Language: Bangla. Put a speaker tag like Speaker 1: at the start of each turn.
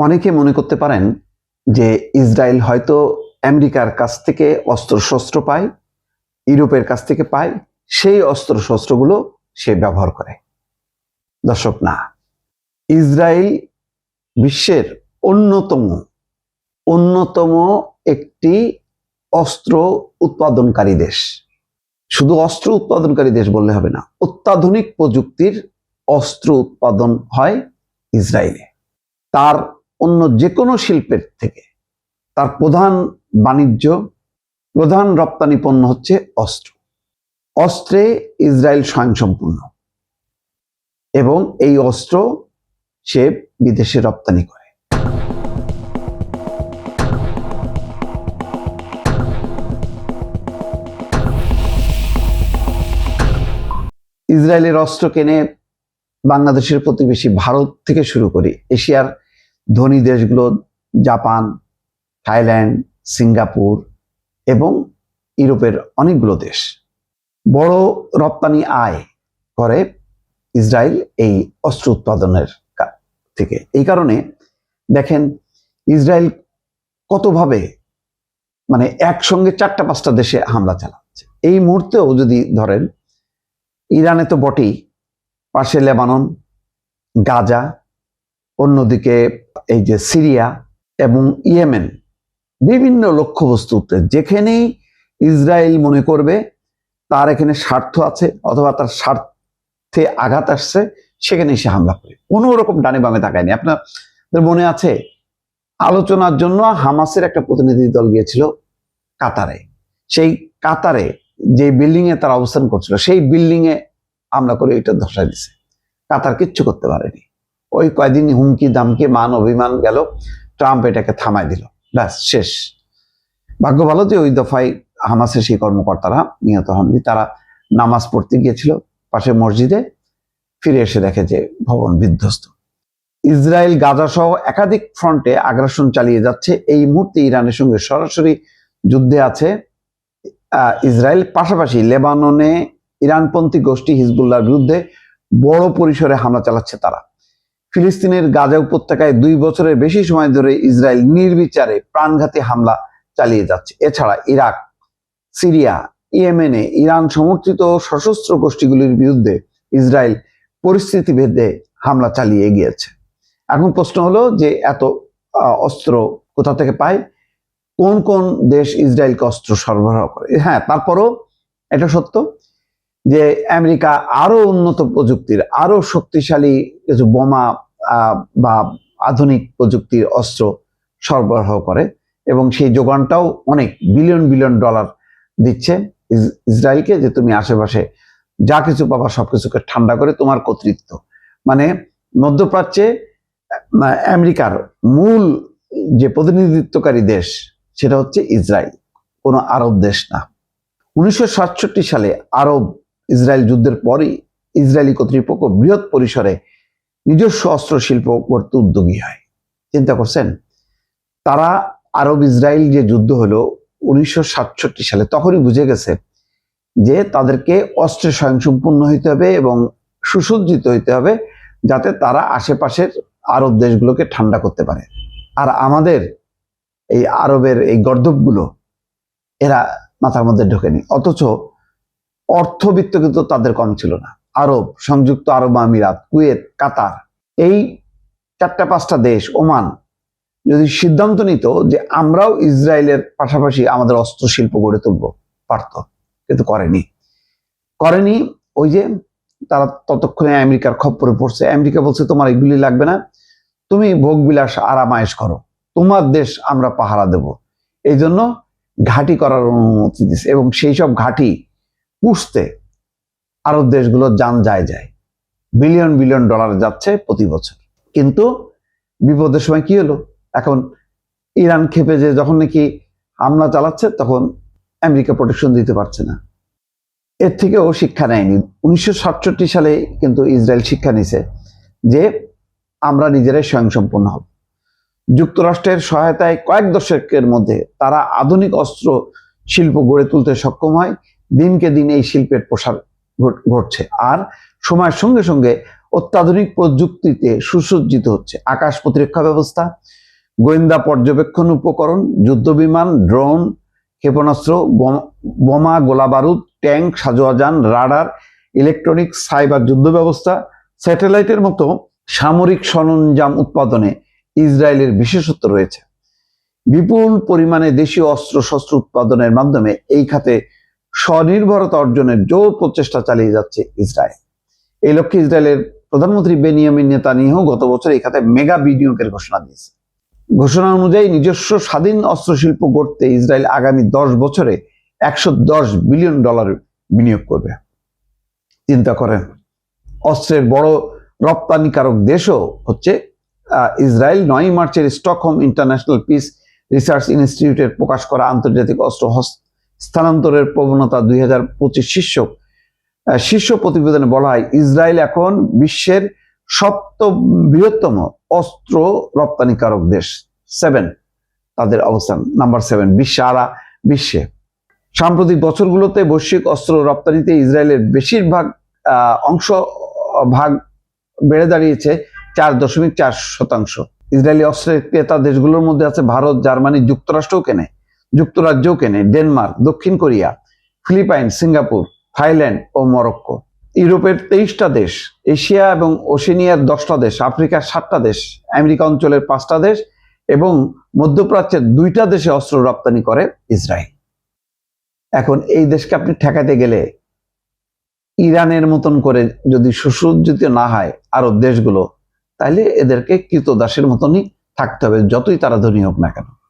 Speaker 1: অনেকে মনে করতে পারেন যে ইসরায়েল হয়তো আমেরিকার কাছ থেকে অস্ত্রশস্ত্র পায়, ইউরোপের কাছ থেকে পায়, সেই অস্ত্রশস্ত্রগুলো সে ব্যবহার করে। দর্শক, না, ইসরায়েল বিশ্বের অন্যতম একটি অস্ত্র উৎপাদনকারী দেশ। শুধু অস্ত্র উৎপাদনকারী দেশ বললে হবে না, অত্যাধুনিক প্রযুক্তির অস্ত্র উৎপাদন হয় ইসরায়েলে। তার অন্য যে কোনো শিল্পের থেকে তার প্রধান রপ্তানি পণ্য হচ্ছে অস্ত্র। অস্ত্রে ইসরায়েল স্বয়ংসম্পূর্ণ এবং এই অস্ত্র সে বিদেশে রপ্তানি করে। ইসরায়েলের অস্ত্র কেনে বাংলাদেশের প্রতিবেশী ভারত থেকে শুরু করে এশিয়ার ধনী দেশগুলো, জাপান, থাইল্যান্ড, সিঙ্গাপুর এবং ইউরোপের অনেকগুলো দেশ বড় রপ্তানি আয় করে ইসরায়েল এই অস্ত্র উৎপাদনের থেকে। এই কারণে দেখেন ইসরায়েল কতভাবে একসঙ্গে 4-5টা দেশে হামলা চালাচ্ছে। এই মুহূর্তেও যদি ধরেন, ইরানে তো বটেই, পাশে লেবানন, গাজা, অন্যদিকে এই যে সিরিয়া এবং ইয়েমেন, বিভিন্ন লক্ষ্যবস্তুতে যেখানেই ইসরায়েল মনে করবে তার এখানে স্বার্থ আছে অথবা তার স্বার্থে আঘাত আসছে, সেখানে সে হামলা করে। কোনো রকম ডানে বামে তাকায়নি। আপনাদের মনে আছে, আলোচনার জন্য হামাসের একটা প্রতিনিধি দল গিয়েছিল কাতারে। সেই কাতারে যে বিল্ডিং এ তারা অবস্থান করছিল, সেই বিল্ডিং এ হামলা করে এটা ধসাই দিছে। কাতার কিচ্ছু করতে পারেনি। ওই কয়দিন হুমকি দামকে মান অভিমান গেল, ট্রাম্প এটাকে থামাই দিল, ব্যাস শেষ। ভাগ্য ভালো যে ওই দফায় হামাসের সেই কর্মকর্তারা নিহত হননি। তারা নামাজ পড়তে গিয়েছিল পাশে মসজিদে, ফিরে এসে দেখে যে ভবন বিধ্বস্ত। ইসরায়েল গাজা সহ একাধিক ফ্রন্টে আগ্রাসন চালিয়ে যাচ্ছে। এই মুহূর্তে ইরানের সঙ্গে সরাসরি যুদ্ধে আছে ইসরায়েল। পাশাপাশি লেবাননে ইরানপন্থী গোষ্ঠী হিজবুল্লাহর বিরুদ্ধে বড় পরিসরে হামলা চালাচ্ছে তারা। ফিলিস্তিনের গাজা উপত্যকায় 2 বছরের বেশি সময় ধরে ইসরায়েল নির্বিচারে প্রাণঘাতী হামলা চালিয়ে যাচ্ছে। এছাড়া ইরাক, সিরিয়া, ইয়েমেনে ইরান সমর্থিত সশস্ত্র গোষ্ঠীগুলির বিরুদ্ধে ইসরায়েল পরিস্থিতি ভেদে হামলা চালিয়ে গিয়েছে। এখন প্রশ্ন হলো যে এত অস্ত্র কোথা থেকে পায়, কোন কোন দেশ ইসরায়েলকে অস্ত্র সরবরাহ করে? হ্যাঁ, তারপরও এটা সত্য যে আমেরিকা আরো উন্নত প্রযুক্তির, আরো শক্তিশালী কিছু বোমা বা আধুনিক প্রযুক্তির অস্ত্র সরবরাহ করে এবং সেই যোগানটাও অনেক বিলিয়ন বিলিয়ন ডলার দিচ্ছে ইসরায়েলকে, যে তুমি আশেপাশে যা কিছু পাবা সবকিছুকে ঠান্ডা করে তোমার কর্তৃত্ব। মধ্যপ্রাচ্যে আমেরিকার মূল যে প্রতিনিধিত্বকারী দেশ সেটা হচ্ছে ইসরায়েল, কোনো আরব দেশ না। 1967 সালে আরব ইসরায়েল যুদ্ধের পরই ইসরায়েলি কর্তৃপক্ষ বৃহৎ পরিসরে নিজস্ব অস্ত্র শিল্প করতে উদ্যোগী হয়। চিন্তা করছেন, তারা আরব ইসরায়েল যে যুদ্ধ হলো 1967 সালে, তখনই বুঝে গেছে যে তাদেরকে অস্ত্রে স্বয়ংসম্পূর্ণ হইতে হবে এবং সুসজ্জিত হইতে হবে, যাতে তারা আশেপাশের আরব দেশগুলোকে ঠান্ডা করতে পারে। আর আমাদের এই আরবের এই গর্দভগুলো এরা মাথার মধ্যে ঢোকেনি। অথচ অর্থবিত্ত কিন্তু তাদের কম ছিল না। আরব, সংযুক্ত আরব আমিরাত, কুয়েত, কাতার, এই 4-5টা দেশ, ওমান, যদি সিদ্ধান্ত নিত যে আমরাও ইসরায়েলের পাশাপাশি আমাদের অস্ত্র শিল্প গড়ে তুলব, পারত, কিন্তু করেনি। ওই যে তারা ততক্ষণে আমেরিকার খপ্পরে পড়ছে। আমেরিকা বলছে তোমার এগুলি লাগবে না, তুমি ভোগবিলাস আরামায়েশ করো, তোমার দেশ আমরা পাহারা দেব। এই জন্য ঘাঁটি করার অনুমতি দিচ্ছে এবং সেই সব ঘাঁটি পুষতে আরব দেশগুলো যান যায় বিলিয়ন বিলিয়ন ডলার যাচ্ছে প্রতি বছর। কিন্তু বিপদের সময় কি হলো, এখন ইরান ক্ষেপে যে যখন নাকি হামলা চালাচ্ছে, তখন আমেরিকা প্রোটেকশন দিতে পারছে না। এর থেকেও শিক্ষা নেয়নি। 1967 সালে কিন্তু ইসরায়েল শিক্ষা নিছে যে আমরা নিজেরাই স্বয়ংসম্পূর্ণ হব। যুক্তরাষ্ট্রের সহায়তায় কয়েক দশকের মধ্যে তারা আধুনিক অস্ত্র শিল্প গড়ে তুলতে সক্ষম হয়। দিনকে দিন এই শিল্পের প্রসার ঘটছে। আর সময়ের সঙ্গে সঙ্গে অত্যাধুনিক প্রযুক্তিতে সুসজ্জিত হচ্ছে। আকাশ প্রতিরক্ষা ব্যবস্থা, গোয়েন্দা পর্যবেক্ষণ উপকরণ, যুদ্ধবিমান, ড্রোন, ক্ষেপণাস্ত্র, বোমা, গোলাবারুদ, ট্যাঙ্ক, সাজোয়াজান, রাডার, ইলেকট্রনিক্স, সাইবার যুদ্ধ ব্যবস্থা, স্যাটেলাইটের মতো সামরিক সরঞ্জাম উৎপাদনে ইসরায়েলের বিশেষত্ব রয়েছে। বিপুল পরিমাণে দেশীয় অস্ত্রশস্ত্র উৎপাদনের মাধ্যমে এই খাতে স্বনির্ভরতা অর্জনের জোর প্রচেষ্টা চালিয়ে যাচ্ছে ইসরায়েল। এই লক্ষ্যে ইসরায়েলের প্রধানমন্ত্রী বেনিয়ামিন নেতানিয়াহু গত বছর এই খাতে মেগা বিনিয়োগের ঘোষণা দিয়েছে। ঘোষণা অনুযায়ী নিজস্ব স্বাধীন অস্ত্রশিল্প গড়তে ইসরায়েল আগামী 10 বছরে $110 বিলিয়ন বিনিয়োগ করবে। চিন্তা করেন, অস্ত্রের বড় রপ্তানিকারক দেশও হচ্ছে ইসরায়েল। 9 মার্চের স্টকহোম ইন্টারন্যাশনাল পিস রিসার্চ ইনস্টিটিউটের প্রকাশ করা আন্তর্জাতিক অস্ত্র স্থানান্তরের প্রবণতা 2025 শীর্ষ প্রতিবেদনে বলা হয়, ইসরায়েল এখন বিশ্বের সপ্তম বৃহত্তম অস্ত্র রপ্তানিকারক দেশ। 7 তাদের অবস্থান, নাম্বার 7 বিশ্বে। সাম্প্রতিক বছরগুলোতে বৈশ্বিক অস্ত্র রপ্তানিতে ইসরায়েলের বেশিরভাগ অংশ ভাগ বেড়ে দাঁড়িয়েছে 4.4%। ইসরায়েলি অস্ত্রের ক্রেতা দেশগুলোর মধ্যে আছে ভারত, জার্মানি, যুক্তরাজ্যও কেনে, ডেনমার্ক, দক্ষিণ কোরিয়া, ফিলিপাইন, সিঙ্গাপুর, থাইল্যান্ড ও মরক্কো। ইউরোপের 23টা দেশ, এশিয়া এবং ওশেনিয়ার 10টা দেশ, আফ্রিকার 7টা দেশ, আমেরিকা অঞ্চলের 5টা দেশ এবং মধ্যপ্রাচ্যের 2টা দেশে অস্ত্র রপ্তানি করে ইসরায়েল। এখন এই দেশকে আপনি ঠেকাতে গেলে ইরানের মতন করে যদি সুসজ্জিত না হয় আরব দেশগুলো, তাহলে এদেরকে কৃতদাসের মতনই থাকতে হবে, যতই তারা ধনী হোক না কেন।